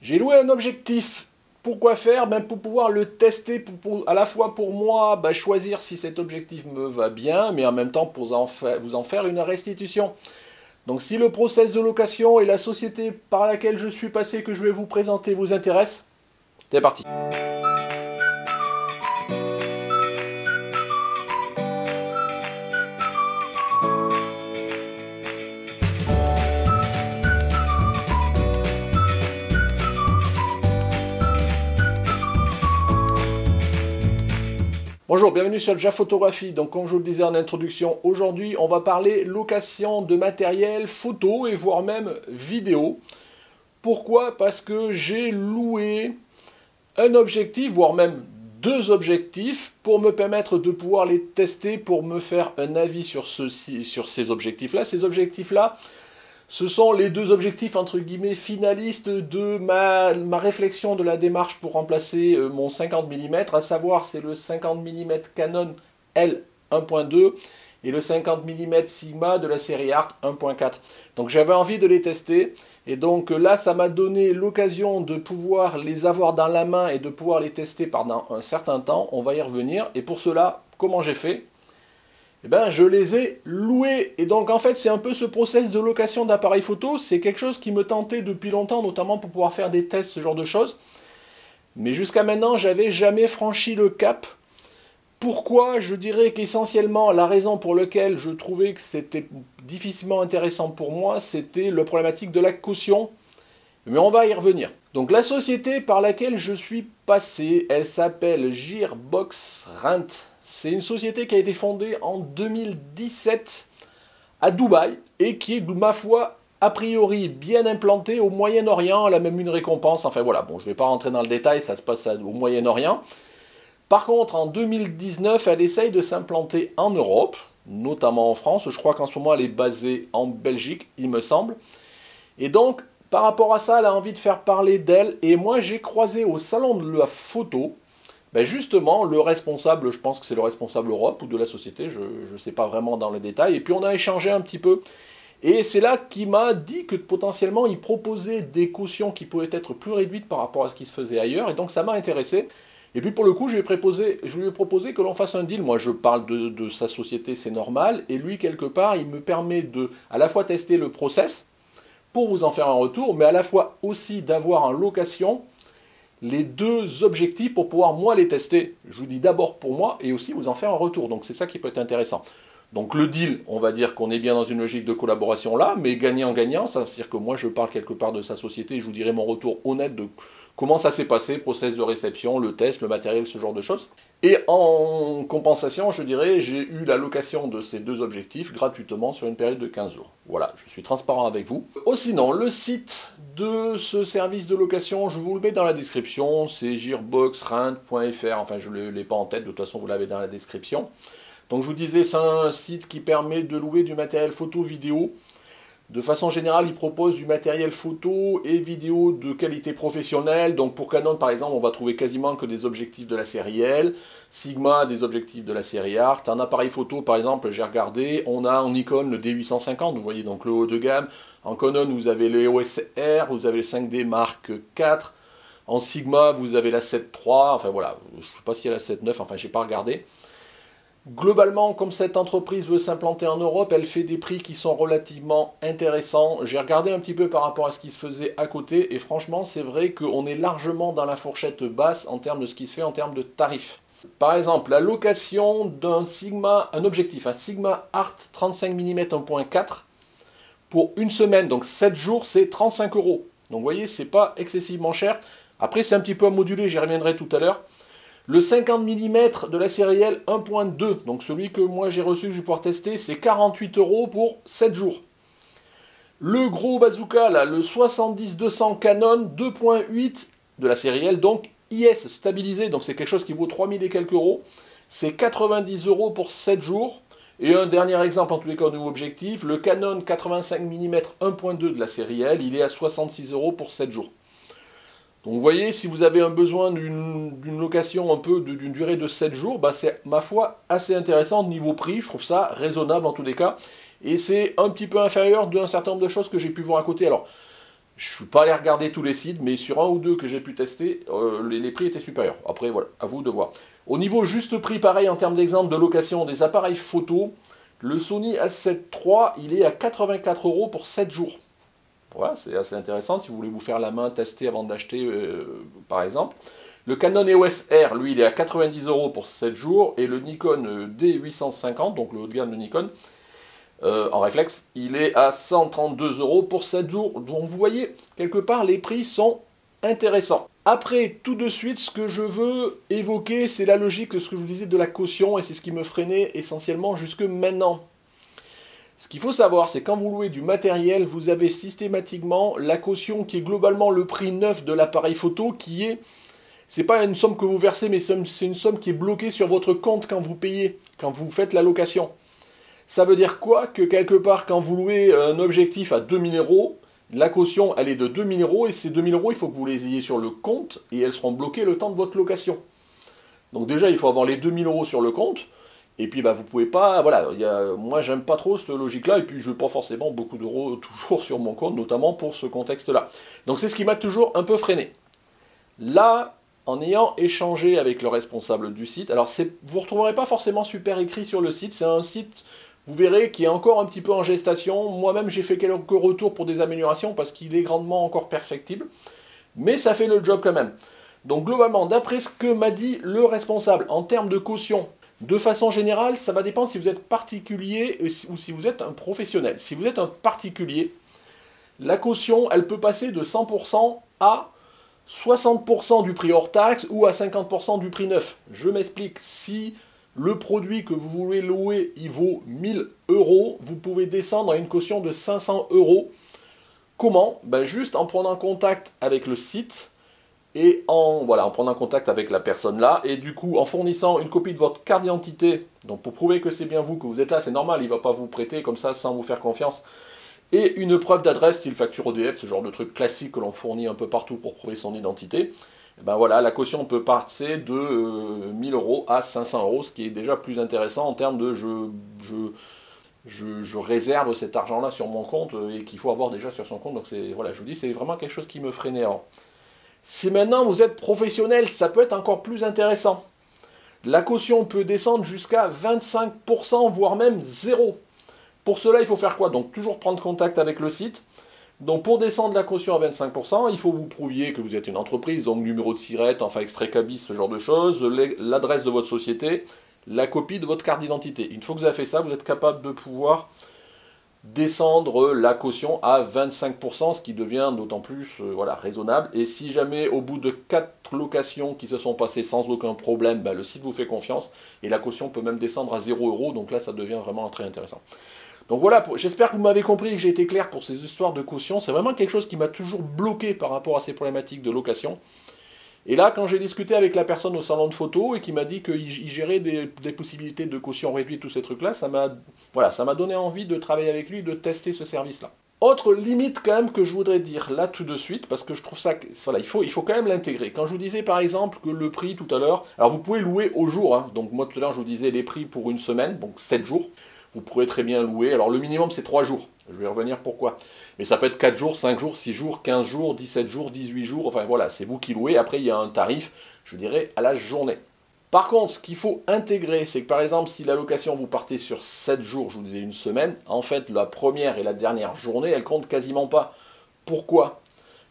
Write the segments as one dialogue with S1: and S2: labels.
S1: J'ai loué un objectif. Pourquoi faire? Pour pouvoir le tester, à la fois pour moi, choisir si cet objectif me va bien, mais en même temps pour vous en faire une restitution. Donc si le process de location et la société par laquelle je suis passé, que je vais vous présenter, vous intéresse, c'est parti. Bonjour, bienvenue sur Ja Photographie. Donc comme je vous le disais en introduction, aujourd'hui on va parler location de matériel photo et voire même vidéo. Pourquoi? Parce que j'ai loué un objectif, voire même deux objectifs, pour me permettre de pouvoir les tester, pour me faire un avis sur ces objectifs-là. Ces objectifs-là, ce sont les deux objectifs entre guillemets finalistes de ma réflexion de la démarche pour remplacer mon 50 mm, à savoir c'est le 50 mm Canon L 1.2 et le 50 mm Sigma de la série Art 1.4. Donc j'avais envie de les tester et donc là ça m'a donné l'occasion de pouvoir les avoir dans la main et de pouvoir les tester pendant un certain temps. On va y revenir et pour cela, comment j'ai fait? Eh ben, je les ai loués. Et donc, en fait, c'est un peu ce process de location d'appareils photo. C'est quelque chose qui me tentait depuis longtemps, notamment pour pouvoir faire des tests, ce genre de choses. Mais jusqu'à maintenant, j'avais jamais franchi le cap. Pourquoi? Je dirais qu'essentiellement, la raison pour laquelle je trouvais que c'était difficilement intéressant pour moi, c'était la problématique de la caution. Mais on va y revenir. Donc, la société par laquelle je suis passé, elle s'appelle Gearbox Rent. C'est une société qui a été fondée en 2017 à Dubaï et qui est, de ma foi, a priori bien implantée au Moyen-Orient. Elle a même une récompense. Enfin voilà, bon, je ne vais pas rentrer dans le détail, ça se passe au Moyen-Orient. Par contre, en 2019, elle essaye de s'implanter en Europe, notamment en France. Je crois qu'en ce moment, elle est basée en Belgique, il me semble. Et donc, par rapport à ça, elle a envie de faire parler d'elle. Et moi, j'ai croisé au salon de la photo, justement, le responsable, je pense que c'est le responsable Europe ou de la société, je ne sais pas vraiment dans le détail, et puis on a échangé un petit peu. Et c'est là qu'il m'a dit que potentiellement il proposait des cautions qui pouvaient être plus réduites par rapport à ce qui se faisait ailleurs, et donc ça m'a intéressé. Et puis pour le coup, je lui ai proposé que l'on fasse un deal. Moi je parle de sa société, c'est normal, et lui quelque part, il me permet de à la fois tester le process, pour vous en faire un retour, mais à la fois aussi d'avoir en location les deux objectifs pour pouvoir moi les tester. Je vous dis d'abord pour moi et aussi vous en faire un retour. Donc c'est ça qui peut être intéressant. Donc le deal, on va dire qu'on est bien dans une logique de collaboration là, mais gagnant-gagnant, ça veut dire que moi je parle quelque part de sa société, je vous dirai mon retour honnête de comment ça s'est passé, process de réception, le test, le matériel, ce genre de choses. Et en compensation, je dirais, j'ai eu la location de ces deux objectifs gratuitement sur une période de 15 jours. Voilà, je suis transparent avec vous. Sinon, le site de ce service de location, je vous le mets dans la description, c'est gearboxrent.fr, enfin je ne l'ai pas en tête, de toute façon vous l'avez dans la description. Donc je vous disais, c'est un site qui permet de louer du matériel photo, vidéo. De façon générale, il propose du matériel photo et vidéo de qualité professionnelle. Donc pour Canon, par exemple, on va trouver quasiment que des objectifs de la série L. Sigma, des objectifs de la série Art. En appareil photo, par exemple, j'ai regardé, on a en Nikon le D850, vous voyez donc le haut de gamme. En Canon, vous avez le EOS R, vous avez le 5D Mark IV. En Sigma, vous avez la 7 III. Enfin voilà, je ne sais pas s'il y a la 7 9, enfin j'ai pas regardé. Globalement, comme cette entreprise veut s'implanter en Europe, elle fait des prix qui sont relativement intéressants. J'ai regardé un petit peu par rapport à ce qui se faisait à côté, et franchement, c'est vrai qu'on est largement dans la fourchette basse en termes de ce qui se fait en termes de tarifs. Par exemple, la location d'un Sigma, un objectif, un Sigma Art 35 mm 1.4 pour une semaine, donc 7 jours, c'est 35 €. Donc vous voyez, c'est pas excessivement cher. Après, c'est un petit peu à moduler, j'y reviendrai tout à l'heure. Le 50 mm de la série L 1.2, donc celui que moi j'ai reçu, que je vais pouvoir tester, c'est 48 € pour 7 jours. Le gros bazooka, là, le 70-200 Canon 2.8 de la série L, donc IS stabilisé, donc c'est quelque chose qui vaut 3000 et quelques euros. C'est 90 € pour 7 jours. Et un dernier exemple, en tous les cas au niveau objectif, le Canon 85 mm 1.2 de la série L, il est à 66 € pour 7 jours. Donc vous voyez, si vous avez un besoin d'une location un peu d'une durée de 7 jours, c'est ma foi assez intéressant niveau prix, je trouve ça raisonnable en tous les cas. Et c'est un petit peu inférieur d'un certain nombre de choses que j'ai pu voir à côté. Alors, Je ne suis pas allé regarder tous les sites, mais sur un ou deux que j'ai pu tester, les prix étaient supérieurs. Après, voilà, à vous de voir. Au niveau juste prix, pareil, en termes d'exemple de location des appareils photo, le Sony A7 III, il est à 84 € pour 7 jours. Voilà, c'est assez intéressant si vous voulez vous faire la main, tester avant d'acheter, par exemple. Le Canon EOS R, lui, il est à 90 € pour 7 jours. Et le Nikon D850, donc le haut de gamme de Nikon, en réflexe, il est à 132 € pour 7 jours. Donc vous voyez, quelque part, les prix sont intéressants. Après, tout de suite, ce que je veux évoquer, c'est la logique de ce que je vous disais de la caution, et c'est ce qui me freinait essentiellement jusque maintenant. Ce qu'il faut savoir, c'est quand vous louez du matériel, vous avez systématiquement la caution qui est globalement le prix neuf de l'appareil photo, qui est, c'est pas une somme que vous versez, mais c'est une somme qui est bloquée sur votre compte quand vous payez, quand vous faites la location. Ça veut dire quoi? Que quelque part, quand vous louez un objectif à 2000 €, la caution, elle est de 2000 €, et ces 2000 € il faut que vous les ayez sur le compte, et elles seront bloquées le temps de votre location. Donc déjà, il faut avoir les 2000 € sur le compte, et puis bah, vous pouvez pas, voilà, moi j'aime pas trop cette logique-là, et puis je n'ai pas forcément beaucoup d'euros toujours sur mon compte, notamment pour ce contexte-là. Donc c'est ce qui m'a toujours un peu freiné. Là, en ayant échangé avec le responsable du site, alors vous ne retrouverez pas forcément super écrit sur le site, c'est un site, vous verrez, qui est encore un petit peu en gestation. Moi-même j'ai fait quelques retours pour des améliorations, parce qu'il est grandement encore perfectible, mais ça fait le job quand même. Donc globalement, d'après ce que m'a dit le responsable, en termes de caution, de façon générale, ça va dépendre si vous êtes particulier ou si vous êtes un professionnel. Si vous êtes un particulier, la caution, elle peut passer de 100% à 60% du prix hors taxe ou à 50% du prix neuf. Je m'explique, si le produit que vous voulez louer, il vaut 1000 €, vous pouvez descendre à une caution de 500 €. Comment? Ben juste en prenant contact avec le site, et en prenant contact avec la personne là, et du coup en fournissant une copie de votre carte d'identité, donc pour prouver que c'est bien vous, que vous êtes là, c'est normal, il ne va pas vous prêter comme ça sans vous faire confiance, et une preuve d'adresse, style facture EDF, ce genre de truc classique que l'on fournit un peu partout pour prouver son identité. Et ben voilà, la caution peut passer de 1000 € à 500 €, ce qui est déjà plus intéressant en termes de je réserve cet argent là sur mon compte, et qu'il faut avoir déjà sur son compte. Donc voilà, je vous dis, c'est vraiment quelque chose qui me freinait avant. Si maintenant vous êtes professionnel, ça peut être encore plus intéressant. La caution peut descendre jusqu'à 25%, voire même 0. Pour cela, il faut faire quoi? Donc toujours prendre contact avec le site. Donc pour descendre la caution à 25%, il faut que vous prouviez que vous êtes une entreprise, donc numéro de SIRET, enfin extrait cabis, ce genre de choses, l'adresse de votre société, la copie de votre carte d'identité. Une fois que vous avez fait ça, vous êtes capable de pouvoir descendre la caution à 25%, ce qui devient d'autant plus raisonnable. Et si jamais au bout de 4 locations qui se sont passées sans aucun problème, le site vous fait confiance, et la caution peut même descendre à 0 €, donc là ça devient vraiment très intéressant. Donc voilà, j'espère que vous m'avez compris, que j'ai été clair pour ces histoires de caution. C'est vraiment quelque chose qui m'a toujours bloqué par rapport à ces problématiques de location. Et là, quand j'ai discuté avec la personne au salon de photo et qui m'a dit qu'il gérait des possibilités de caution réduite, tous ces trucs-là, ça m'a donné envie de travailler avec lui, de tester ce service-là. Autre limite quand même que je voudrais dire là tout de suite, parce que je trouve ça, il faut quand même l'intégrer. Quand je vous disais par exemple que le prix tout à l'heure, alors vous pouvez louer au jour, hein, donc moi tout à l'heure je vous disais les prix pour une semaine, donc 7 jours, vous pourrez très bien louer, alors le minimum c'est 3 jours, je vais revenir pourquoi. Mais ça peut être 4 jours, 5 jours, 6 jours, 15 jours, 17 jours, 18 jours, enfin voilà, c'est vous qui louez. Après il y a un tarif, je dirais, à la journée. Par contre, ce qu'il faut intégrer, c'est que par exemple, si la location vous partez sur 7 jours, je vous disais une semaine, en fait la première et la dernière journée, elles comptent quasiment pas. Pourquoi?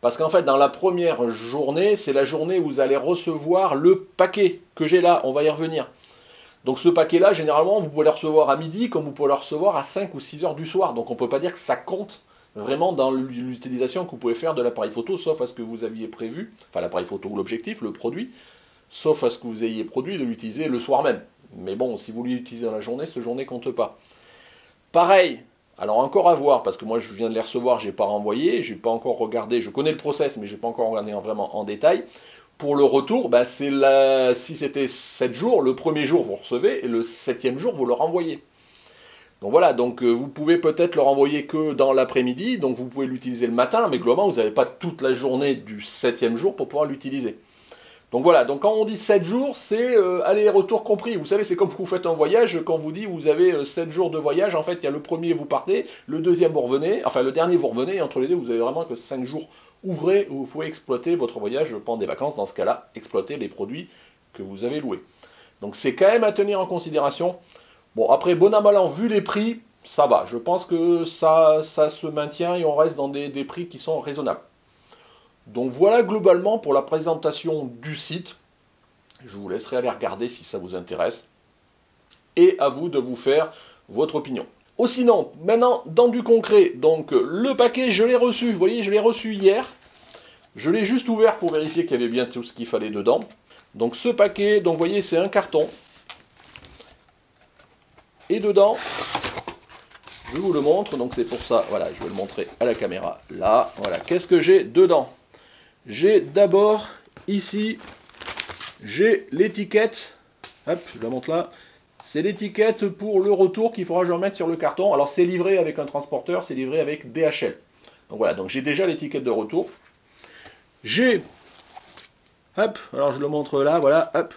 S1: Parce qu'en fait, dans la première journée, c'est la journée où vous allez recevoir le paquet que j'ai là, on va y revenir. Donc ce paquet-là, généralement, vous pouvez le recevoir à midi, comme vous pouvez le recevoir à 5 ou 6 heures du soir. Donc on ne peut pas dire que ça compte vraiment dans l'utilisation que vous pouvez faire de l'appareil photo, sauf à ce que vous aviez prévu, enfin l'appareil photo ou l'objectif, le produit, sauf à ce que vous ayez produit de l'utiliser le soir même. Mais bon, si vous l'utilisez dans la journée, cette journée ne compte pas. Pareil, alors encore à voir, parce que moi je viens de les recevoir, je n'ai pas renvoyé, je n'ai pas encore regardé, je connais le process, mais je n'ai pas encore regardé vraiment en détail. Pour le retour, si c'était 7 jours, le premier jour vous recevez, et le 7e jour vous le renvoyez. Donc voilà, donc vous pouvez peut-être le renvoyer que dans l'après-midi, donc vous pouvez l'utiliser le matin, mais globalement vous n'avez pas toute la journée du 7e jour pour pouvoir l'utiliser. Donc voilà, donc quand on dit 7 jours, c'est aller-retour compris. Vous savez, c'est comme vous faites un voyage, quand vous dit vous avez 7 jours de voyage, en fait, il y a le premier, vous partez, le deuxième, vous revenez, enfin le dernier, vous revenez, et entre les deux, vous avez vraiment que 5 jours ouvrés où vous pouvez exploiter votre voyage pendant des vacances. Dans ce cas-là, exploiter les produits que vous avez loués. Donc c'est quand même à tenir en considération. Bon, après, bon à mal an, vu les prix, ça va. Je pense que ça se maintient et on reste dans des prix qui sont raisonnables. Donc voilà globalement pour la présentation du site. Je vous laisserai aller regarder si ça vous intéresse. Et à vous de vous faire votre opinion. Oh sinon, maintenant dans du concret, donc le paquet je l'ai reçu, vous voyez je l'ai reçu hier. Je l'ai juste ouvert pour vérifier qu'il y avait bien tout ce qu'il fallait dedans. Donc ce paquet, donc vous voyez c'est un carton. Et dedans, je vous le montre, donc c'est pour ça, voilà, je vais le montrer à la caméra, là, voilà, qu'est-ce que j'ai dedans? J'ai d'abord, ici, j'ai l'étiquette, hop, je la montre là, c'est l'étiquette pour le retour qu'il faudra que je remette sur le carton. Alors c'est livré avec un transporteur, c'est livré avec DHL. Donc voilà, donc j'ai déjà l'étiquette de retour. J'ai, hop, alors je le montre là, voilà, hop,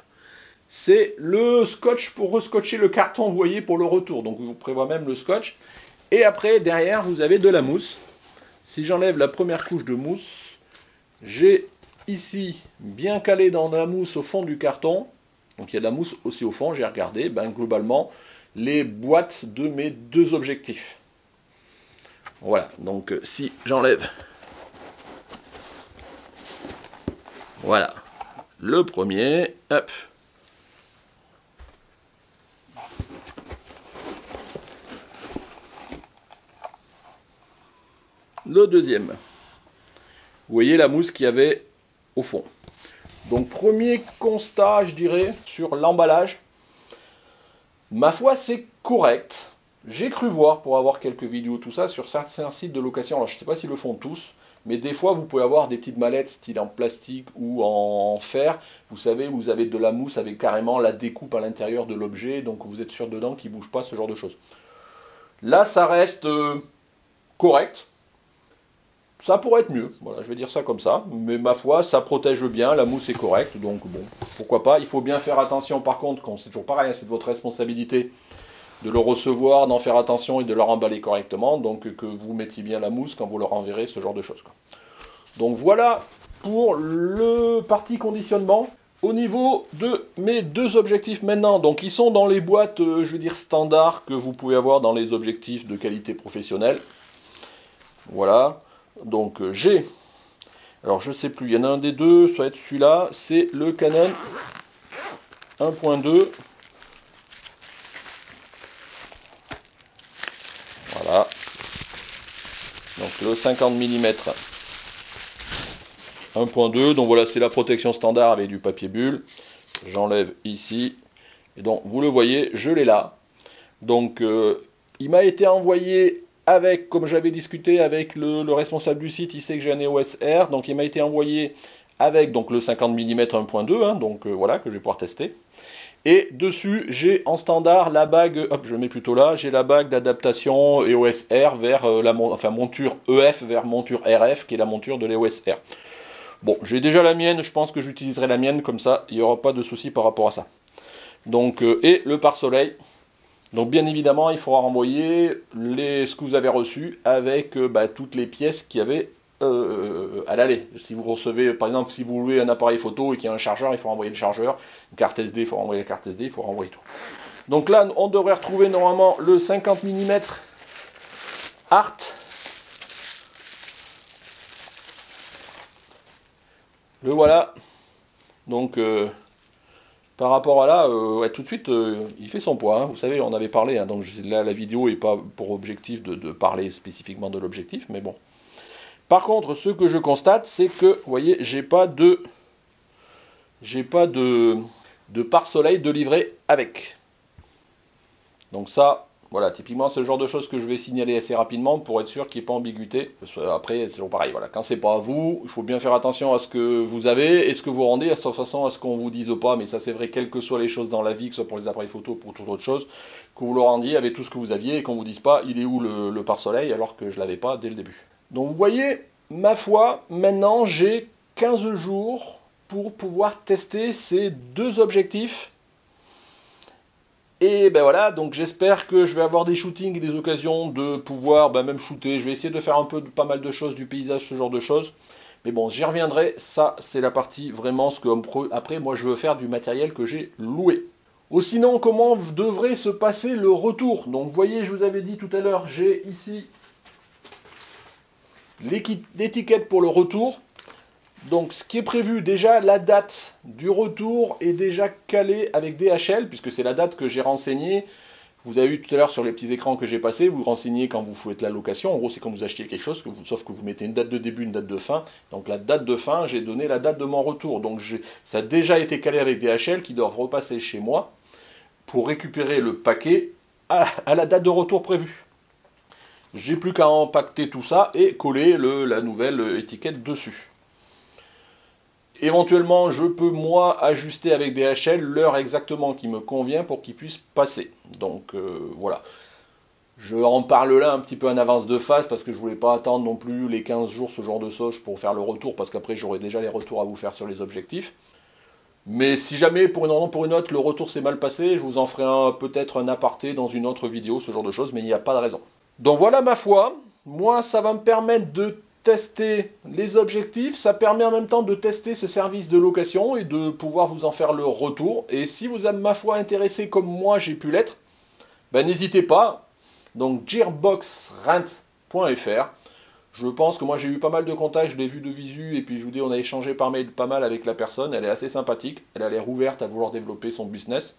S1: c'est le scotch pour rescotcher le carton, vous voyez, pour le retour. Donc vous prévoit même le scotch. Et après, derrière, vous avez de la mousse. Si j'enlève la première couche de mousse, j'ai ici, bien calé dans la mousse au fond du carton, donc il y a de la mousse aussi au fond, j'ai regardé, ben, globalement, les boîtes de mes deux objectifs. Voilà, donc si j'enlève, voilà, le premier, hop. Le deuxième. Vous voyez la mousse qu'il y avait au fond. Donc premier constat, je dirais, sur l'emballage. Ma foi, c'est correct. J'ai cru voir, pour avoir quelques vidéos, tout ça, sur certains sites de location. Alors je ne sais pas s'ils le font tous, mais des fois vous pouvez avoir des petites mallettes style en plastique ou en fer. Vous savez, vous avez de la mousse avec carrément la découpe à l'intérieur de l'objet, donc vous êtes sûr dedans qu'il ne bouge pas, ce genre de choses. Là, ça reste correct. Ça pourrait être mieux, voilà, je vais dire ça comme ça, mais ma foi, ça protège bien, la mousse est correcte, donc bon, pourquoi pas. Il faut bien faire attention par contre, c'est toujours pareil, c'est de votre responsabilité de le recevoir, d'en faire attention et de le remballer correctement, donc que vous mettiez bien la mousse quand vous le renverrez, ce genre de choses, quoi. Donc voilà pour le parti conditionnement. Au niveau de mes deux objectifs maintenant, donc ils sont dans les boîtes, je veux dire standards, que vous pouvez avoir dans les objectifs de qualité professionnelle. Voilà. Donc j'ai, alors je sais plus, il y en a un des deux, ça va être celui-là, c'est le Canon 1.2. Voilà. Donc le 50 mm 1.2, donc voilà, c'est la protection standard avec du papier bulle. J'enlève ici, et donc vous le voyez, je l'ai là. Donc il m'a été envoyé avec, comme j'avais discuté avec le responsable du site, il sait que j'ai un EOS R, donc il m'a été envoyé avec donc, le 50 mm 1.2, hein, donc voilà, que je vais pouvoir tester. Et dessus, j'ai en standard la bague, hop, je le mets plutôt là, j'ai la bague d'adaptation EOS R vers monture EF vers monture RF, qui est la monture de l'EOS R. Bon, j'ai déjà la mienne, je pense que j'utiliserai la mienne, comme ça, il n'y aura pas de souci par rapport à ça. Donc, et le pare-soleil. Donc bien évidemment, il faudra renvoyer ce que vous avez reçu avec toutes les pièces qu'il y avait à l'aller. Si vous recevez, par exemple, si vous louez un appareil photo et qu'il y a un chargeur, il faut renvoyer le chargeur. Une carte SD, il faut renvoyer la carte SD, il faut renvoyer tout. Donc là, on devrait retrouver normalement le 50 mm Art. Le voilà. Donc... par rapport à là, ouais, tout de suite, il fait son poids. Hein. Vous savez, on avait parlé, hein, donc là, la vidéo n'est pas pour objectif de parler spécifiquement de l'objectif, mais bon. Par contre, ce que je constate, c'est que, vous voyez, j'ai pas de pare-soleil de livret avec. Donc ça, voilà, typiquement, c'est le genre de choses que je vais signaler assez rapidement pour être sûr qu'il n'y ait pas ambiguïté. Après, c'est toujours pareil, voilà. Quand c'est pas à vous, il faut bien faire attention à ce que vous avez et ce que vous rendez, de toute façon, à ce qu'on vous dise pas. Mais ça, c'est vrai, quelles que soient les choses dans la vie, que ce soit pour les appareils photo ou pour toute autre chose, que vous le rendiez avec tout ce que vous aviez et qu'on vous dise pas, il est où le pare-soleil, alors que je l'avais pas dès le début. Donc, vous voyez, ma foi, maintenant, j'ai 15 jours pour pouvoir tester ces deux objectifs. Et ben voilà, donc j'espère que je vais avoir des shootings et des occasions de pouvoir même shooter. Je vais essayer de faire pas mal de choses, du paysage, ce genre de choses. Mais bon, j'y reviendrai. Ça, c'est la partie vraiment ce que après, moi, je veux faire du matériel que j'ai loué. Ou sinon, comment devrait se passer le retour? Donc, vous voyez, je vous avais dit tout à l'heure, j'ai ici l'étiquette pour le retour. Donc, ce qui est prévu, déjà, la date du retour est déjà calée avec DHL, puisque c'est la date que j'ai renseignée. Vous avez vu tout à l'heure sur les petits écrans que j'ai passés, vous renseignez quand vous faites la location. En gros, c'est quand vous achetez quelque chose, sauf que vous mettez une date de début, une date de fin. Donc, la date de fin, j'ai donné la date de mon retour. Donc, ça a déjà été calé avec DHL qui doivent repasser chez moi pour récupérer le paquet à la date de retour prévue. J'ai plus qu'à empaqueter tout ça et coller la nouvelle étiquette dessus. Éventuellement, je peux, moi, ajuster avec DHL l'heure exactement qui me convient pour qu'il puisse passer. Donc, voilà. Je en parle là un petit peu en avance de phase parce que je ne voulais pas attendre non plus les 15 jours, ce genre de sauce, pour faire le retour, parce qu'après, j'aurai déjà les retours à vous faire sur les objectifs. Mais si jamais, pour une raison ou pour une autre, le retour s'est mal passé, je vous en ferai peut-être un aparté dans une autre vidéo, ce genre de choses, mais il n'y a pas de raison. Donc voilà ma foi. Moi, ça va me permettre de tester les objectifs, ça permet en même temps de tester ce service de location et de pouvoir vous en faire le retour. Et si vous êtes ma foi intéressé comme moi j'ai pu l'être, n'hésitez pas. Donc gearboxrent.fr. Je pense que moi j'ai eu pas mal de contacts, je l'ai vu de visu et puis je vous dis on a échangé par mail pas mal avec la personne, elle est assez sympathique, elle a l'air ouverte à vouloir développer son business.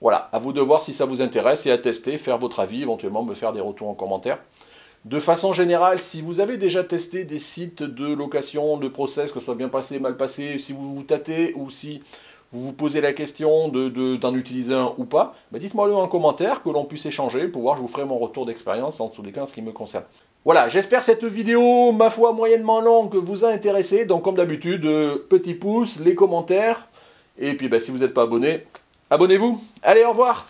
S1: Voilà, à vous de voir si ça vous intéresse et à tester, faire votre avis, éventuellement me faire des retours en commentaire. De façon générale, si vous avez déjà testé des sites de location, de process, que ce soit bien passé, mal passé, si vous vous tâtez ou si vous vous posez la question d'en utiliser un ou pas, dites-moi le en commentaire, que l'on puisse échanger, pour voir, je vous ferai mon retour d'expérience en tous les cas en ce qui me concerne. Voilà, j'espère que cette vidéo, ma foi moyennement longue, vous a intéressé. Donc comme d'habitude, petit pouce, les commentaires, et puis si vous n'êtes pas abonné, abonnez-vous. Allez, au revoir!